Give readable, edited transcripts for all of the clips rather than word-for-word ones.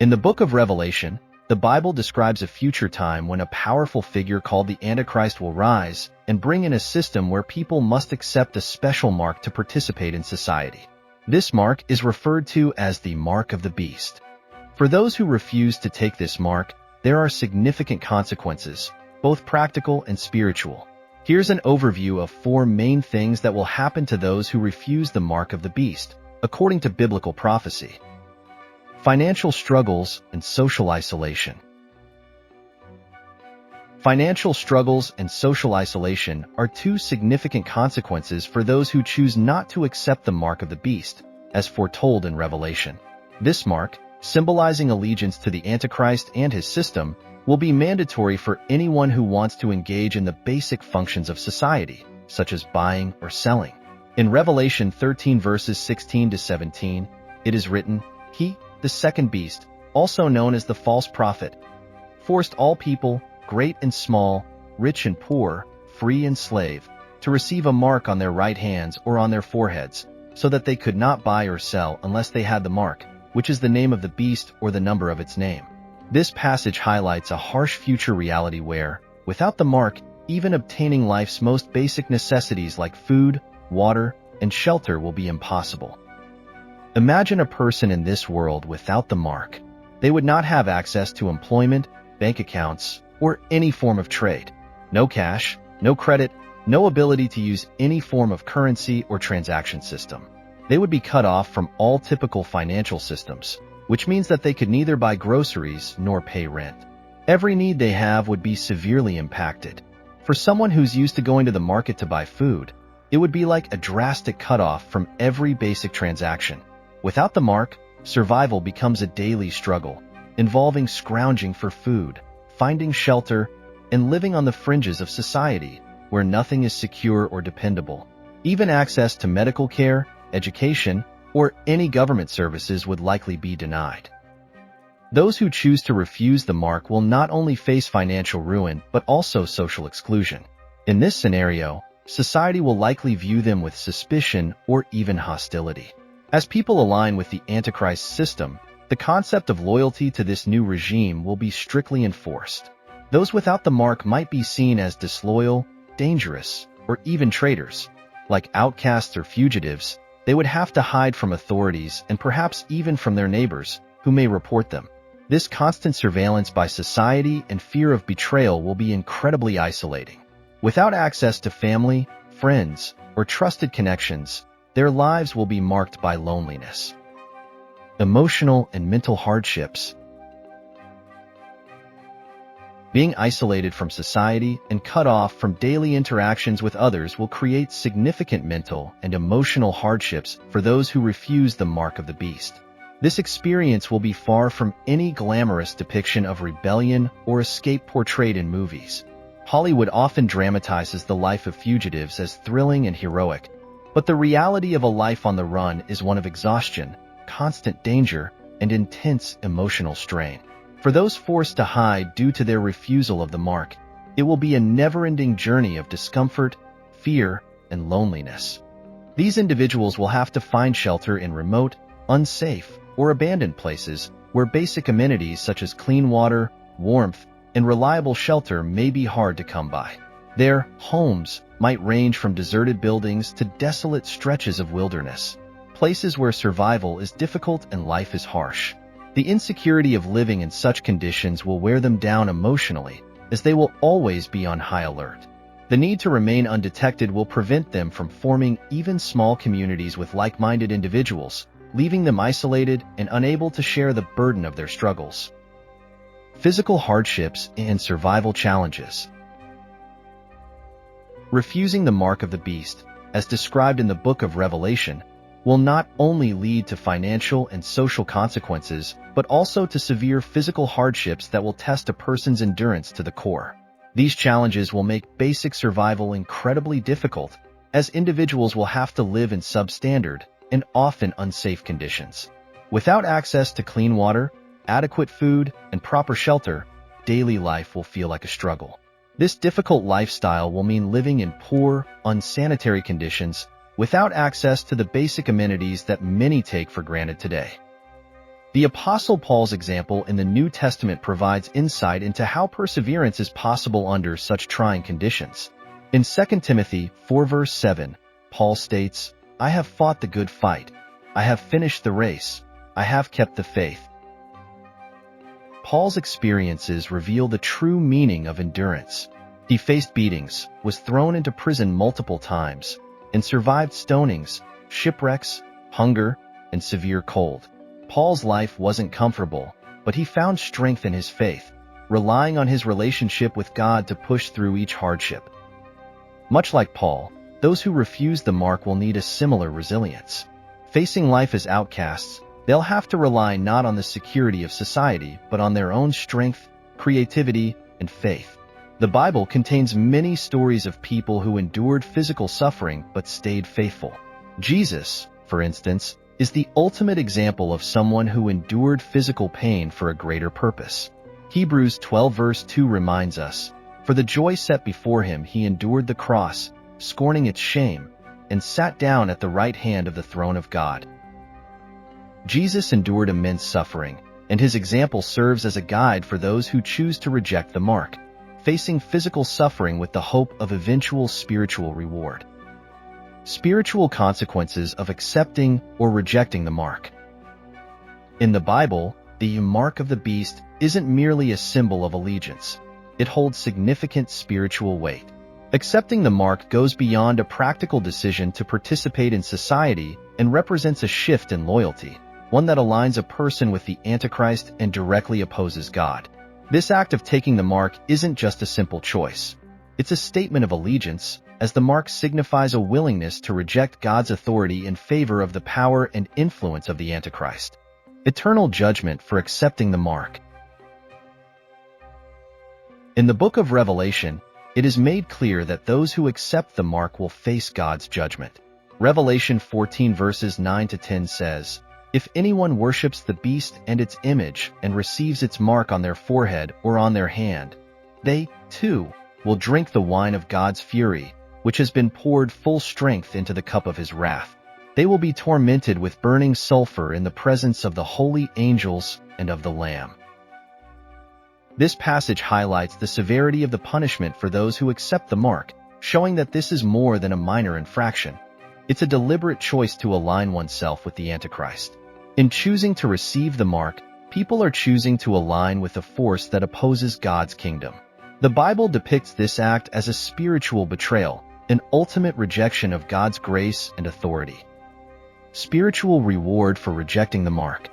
In the book of Revelation, the Bible describes a future time when a powerful figure called the Antichrist will rise and bring in a system where people must accept a special mark to participate in society. This mark is referred to as the mark of the beast. For those who refuse to take this mark, there are significant consequences, both practical and spiritual. Here's an overview of 4 main things that will happen to those who refuse the mark of the beast, according to biblical prophecy. Financial struggles and social isolation. Financial struggles and social isolation are 2 significant consequences for those who choose not to accept the mark of the beast, as foretold in Revelation. This mark, symbolizing allegiance to the Antichrist and his system, will be mandatory for anyone who wants to engage in the basic functions of society, such as buying or selling. In Revelation 13 verses 16 to 17, it is written, "He, the second beast, also known as the false prophet, forced all people, great and small, rich and poor, free and slave, to receive a mark on their right hands or on their foreheads, so that they could not buy or sell unless they had the mark, which is the name of the beast or the number of its name." This passage highlights a harsh future reality where, without the mark, even obtaining life's most basic necessities like food, water, and shelter will be impossible. Imagine a person in this world without the mark. They would not have access to employment, bank accounts, or any form of trade. No cash, no credit, no ability to use any form of currency or transaction system. They would be cut off from all typical financial systems, which means that they could neither buy groceries nor pay rent. Every need they have would be severely impacted. For someone who's used to going to the market to buy food, it would be like a drastic cutoff from every basic transaction. Without the mark, survival becomes a daily struggle, involving scrounging for food, finding shelter, and living on the fringes of society, where nothing is secure or dependable. Even access to medical care, education, or any government services would likely be denied. Those who choose to refuse the mark will not only face financial ruin but also social exclusion. In this scenario, society will likely view them with suspicion or even hostility. As people align with the Antichrist system, the concept of loyalty to this new regime will be strictly enforced. Those without the mark might be seen as disloyal, dangerous, or even traitors. Like outcasts or fugitives, they would have to hide from authorities and perhaps even from their neighbors, who may report them. This constant surveillance by society and fear of betrayal will be incredibly isolating. Without access to family, friends, or trusted connections, their lives will be marked by loneliness. Emotional and mental hardships. Being isolated from society and cut off from daily interactions with others will create significant mental and emotional hardships for those who refuse the mark of the beast. This experience will be far from any glamorous depiction of rebellion or escape portrayed in movies. Hollywood often dramatizes the life of fugitives as thrilling and heroic, but the reality of a life on the run is one of exhaustion, constant danger, and intense emotional strain. For those forced to hide due to their refusal of the mark, it will be a never-ending journey of discomfort, fear, and loneliness. These individuals will have to find shelter in remote, unsafe, or abandoned places where basic amenities such as clean water, warmth, and reliable shelter may be hard to come by. Their homes might range from deserted buildings to desolate stretches of wilderness, places where survival is difficult and life is harsh. The insecurity of living in such conditions will wear them down emotionally, as they will always be on high alert. The need to remain undetected will prevent them from forming even small communities with like-minded individuals, leaving them isolated and unable to share the burden of their struggles. Physical hardships and survival challenges. Refusing the mark of the beast, as described in the book of Revelation, will not only lead to financial and social consequences, but also to severe physical hardships that will test a person's endurance to the core. These challenges will make basic survival incredibly difficult, as individuals will have to live in substandard and often unsafe conditions. Without access to clean water, adequate food, and proper shelter, daily life will feel like a struggle. This difficult lifestyle will mean living in poor, unsanitary conditions, without access to the basic amenities that many take for granted today. The Apostle Paul's example in the New Testament provides insight into how perseverance is possible under such trying conditions. In 2 Timothy 4 verse 7, Paul states, "I have fought the good fight. I have finished the race. I have kept the faith." Paul's experiences reveal the true meaning of endurance. He faced beatings, was thrown into prison multiple times, and survived stonings, shipwrecks, hunger, and severe cold. Paul's life wasn't comfortable, but he found strength in his faith, relying on his relationship with God to push through each hardship. Much like Paul, those who refuse the mark will need a similar resilience. Facing life as outcasts, they'll have to rely not on the security of society, but on their own strength, creativity, and faith. The Bible contains many stories of people who endured physical suffering but stayed faithful. Jesus, for instance, is the ultimate example of someone who endured physical pain for a greater purpose. Hebrews 12 verse 2 reminds us, "For the joy set before him he endured the cross, scorning its shame, and sat down at the right hand of the throne of God." Jesus endured immense suffering, and his example serves as a guide for those who choose to reject the mark, facing physical suffering with the hope of eventual spiritual reward. Spiritual consequences of accepting or rejecting the mark. In the Bible, the mark of the beast isn't merely a symbol of allegiance. It holds significant spiritual weight. Accepting the mark goes beyond a practical decision to participate in society and represents a shift in loyalty, one that aligns a person with the Antichrist and directly opposes God. This act of taking the mark isn't just a simple choice. It's a statement of allegiance, as the mark signifies a willingness to reject God's authority in favor of the power and influence of the Antichrist. Eternal judgment for accepting the mark. In the book of Revelation, it is made clear that those who accept the mark will face God's judgment. Revelation 14 verses 9 to 10 says, "If anyone worships the beast and its image and receives its mark on their forehead or on their hand, they, too, will drink the wine of God's fury, which has been poured full strength into the cup of his wrath. They will be tormented with burning sulfur in the presence of the holy angels and of the Lamb." This passage highlights the severity of the punishment for those who accept the mark, showing that this is more than a minor infraction. It's a deliberate choice to align oneself with the Antichrist. In choosing to receive the mark, people are choosing to align with a force that opposes God's kingdom. The Bible depicts this act as a spiritual betrayal, an ultimate rejection of God's grace and authority. Spiritual reward for rejecting the mark.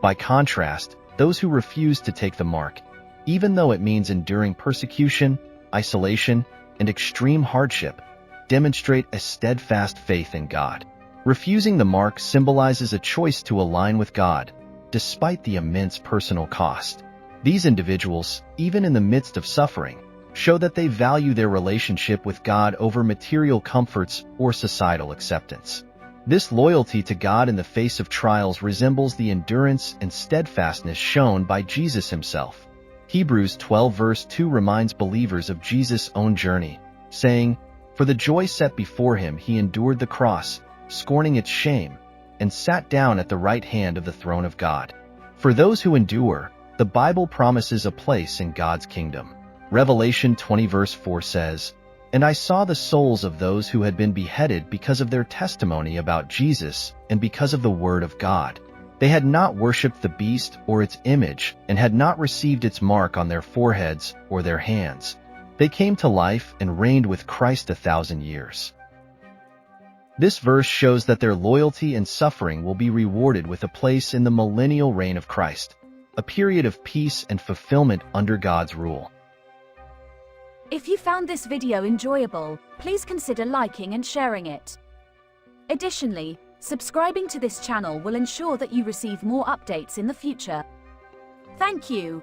By contrast, those who refuse to take the mark, even though it means enduring persecution, isolation, and extreme hardship, demonstrate a steadfast faith in God. Refusing the mark symbolizes a choice to align with God, despite the immense personal cost. These individuals, even in the midst of suffering, show that they value their relationship with God over material comforts or societal acceptance. This loyalty to God in the face of trials resembles the endurance and steadfastness shown by Jesus himself. Hebrews 12 verse 2 reminds believers of Jesus' own journey, saying, "For the joy set before him he endured the cross, scorning its shame, and sat down at the right hand of the throne of God." For those who endure, the Bible promises a place in God's kingdom. Revelation 20 verse 4 says, "And I saw the souls of those who had been beheaded because of their testimony about Jesus and because of the word of God. They had not worshipped the beast or its image and had not received its mark on their foreheads or their hands. They came to life and reigned with Christ 1,000 years." This verse shows that their loyalty and suffering will be rewarded with a place in the millennial reign of Christ, a period of peace and fulfillment under God's rule. If you found this video enjoyable, please consider liking and sharing it. Additionally, subscribing to this channel will ensure that you receive more updates in the future. Thank you.